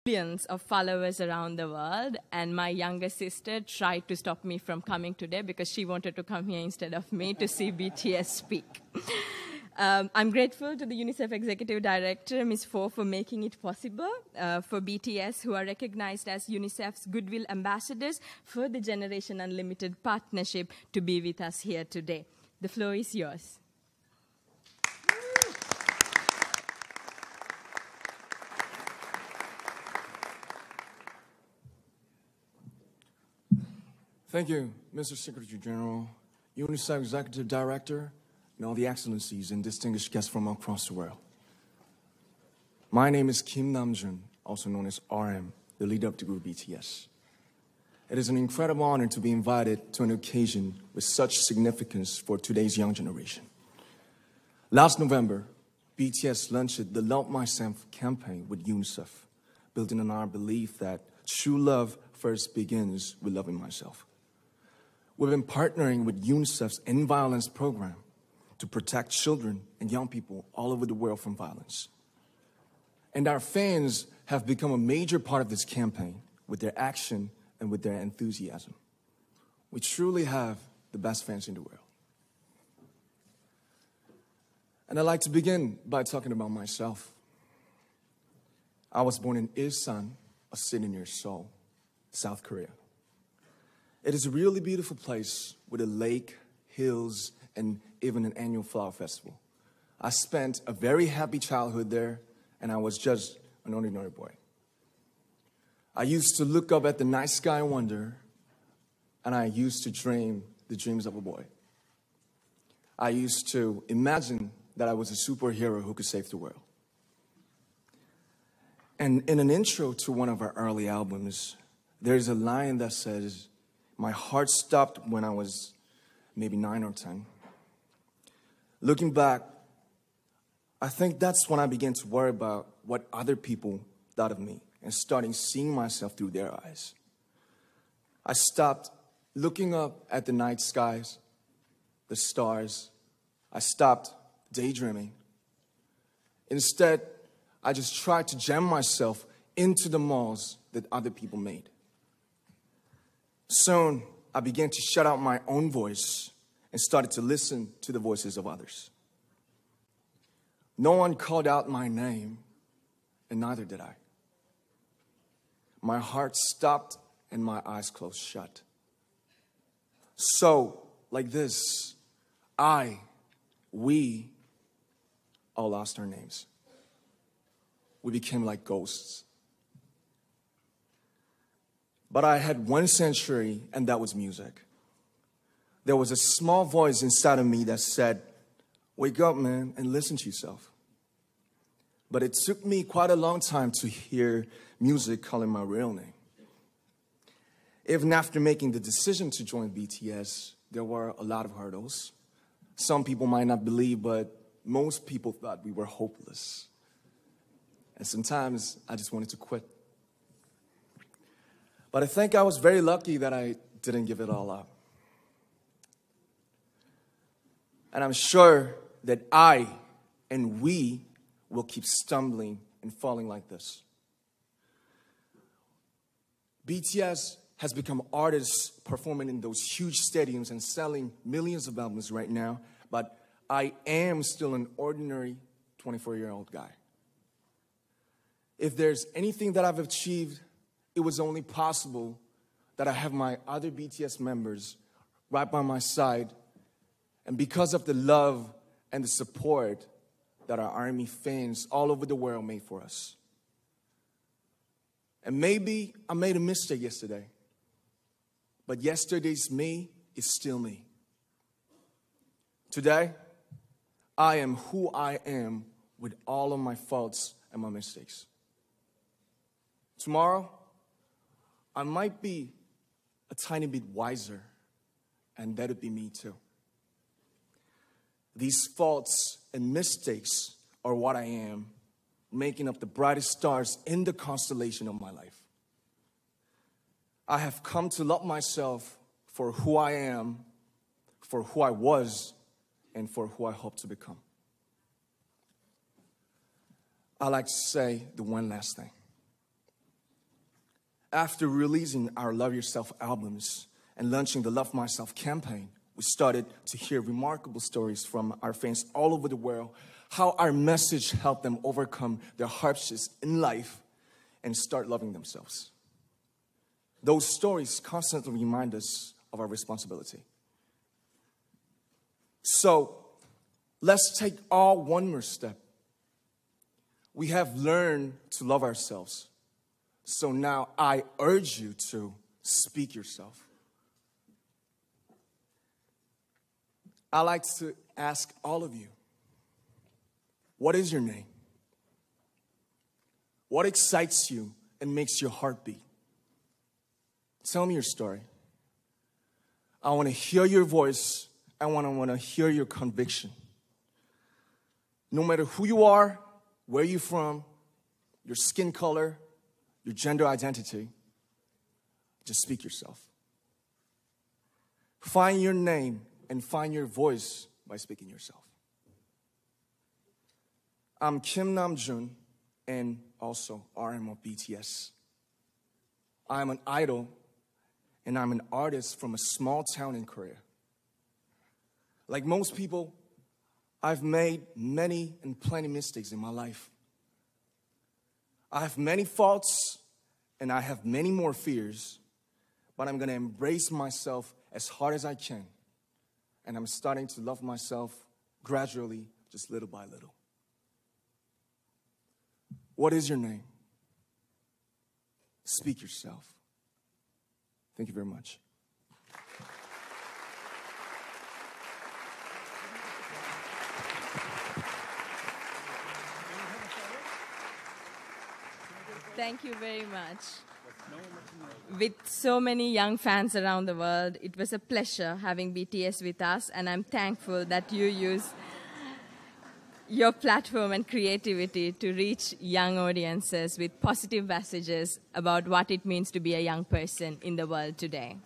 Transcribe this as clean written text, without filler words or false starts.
millions of followers around the world, and my younger sister tried to stop me from coming today because she wanted to come here instead of me to see BTS speak. I'm grateful to the UNICEF Executive Director, Ms. Fo, for making it possible for BTS, who are recognized as UNICEF's Goodwill Ambassadors for the Generation Unlimited Partnership, to be with us here today. The floor is yours. Thank you, Mr. Secretary General, UNICEF Executive Director, and all the excellencies and distinguished guests from across the world. My name is Kim Namjoon, also known as RM, the leader of the group BTS. It is an incredible honor to be invited to an occasion with such significance for today's young generation. Last November, BTS launched the Love Myself campaign with UNICEF, building on our belief that true love first begins with loving myself. We've been partnering with UNICEF's End Violence program to protect children and young people all over the world from violence. And our fans have become a major part of this campaign with their action and with their enthusiasm. We truly have the best fans in the world. And I'd like to begin by talking about myself. I was born in Ilsan, a city near Seoul, South Korea. It is a really beautiful place with a lake, hills, and even an annual flower festival. I spent a very happy childhood there, and I was just an ordinary boy. I used to look up at the night sky and wonder, and I used to dream the dreams of a boy. I used to imagine that I was a superhero who could save the world. And in an intro to one of our early albums, there's a line that says, "My heart stopped when I was maybe 9 or 10. Looking back, I think that's when I began to worry about what other people thought of me and starting seeing myself through their eyes. I stopped looking up at the night skies, the stars. I stopped daydreaming. Instead, I just tried to jam myself into the malls that other people made. Soon, I began to shut out my own voice and started to listen to the voices of others. No one called out my name, and neither did I. My heart stopped and my eyes closed shut. So, like this, we all lost our names. We became like ghosts. But I had one sanctuary, and that was music. There was a small voice inside of me that said, "Wake up, man, and listen to yourself." But it took me quite a long time to hear music calling my real name. Even after making the decision to join BTS, there were a lot of hurdles. Some people might not believe, but most people thought we were hopeless. And sometimes I just wanted to quit. But I think I was very lucky that I didn't give it all up. And I'm sure that I and we will keep stumbling and falling like this. BTS has become artists performing in those huge stadiums and selling millions of albums right now, but I am still an ordinary 24-year-old guy. If there's anything that I've achieved, it was only possible that I have my other BTS members right by my side, and because of the love and the support that our ARMY fans all over the world made for us. And maybe I made a mistake yesterday, but yesterday's me is still me. Today, I am who I am with all of my faults and my mistakes. Tomorrow, I might be a tiny bit wiser, and that would be me too. These faults and mistakes are what I am, making up the brightest stars in the constellation of my life. I have come to love myself for who I am, for who I was, and for who I hope to become. I like to say the one last thing. After releasing our Love Yourself albums and launching the Love Myself campaign, we started to hear remarkable stories from our fans all over the world, how our message helped them overcome their hardships in life and start loving themselves. Those stories constantly remind us of our responsibility. So, let's take all one more step. We have learned to love ourselves. So now I urge you to speak yourself. I'd like to ask all of you, what is your name? What excites you and makes your heart beat? Tell me your story. I want to hear your voice. I want to hear your conviction. No matter who you are, where you're from, your skin color, your gender identity, just speak yourself. Find your name and find your voice by speaking yourself. I'm Kim Namjoon and also RM of BTS. I'm an idol and I'm an artist from a small town in Korea. Like most people, I've made many and plenty mistakes in my life. I have many faults and I have many more fears, but I'm going to embrace myself as hard as I can. And I'm starting to love myself gradually, just little by little. What is your name? Speak yourself. Thank you very much. Thank you very much. With so many young fans around the world, it was a pleasure having BTS with us, and I'm thankful that you use your platform and creativity to reach young audiences with positive messages about what it means to be a young person in the world today.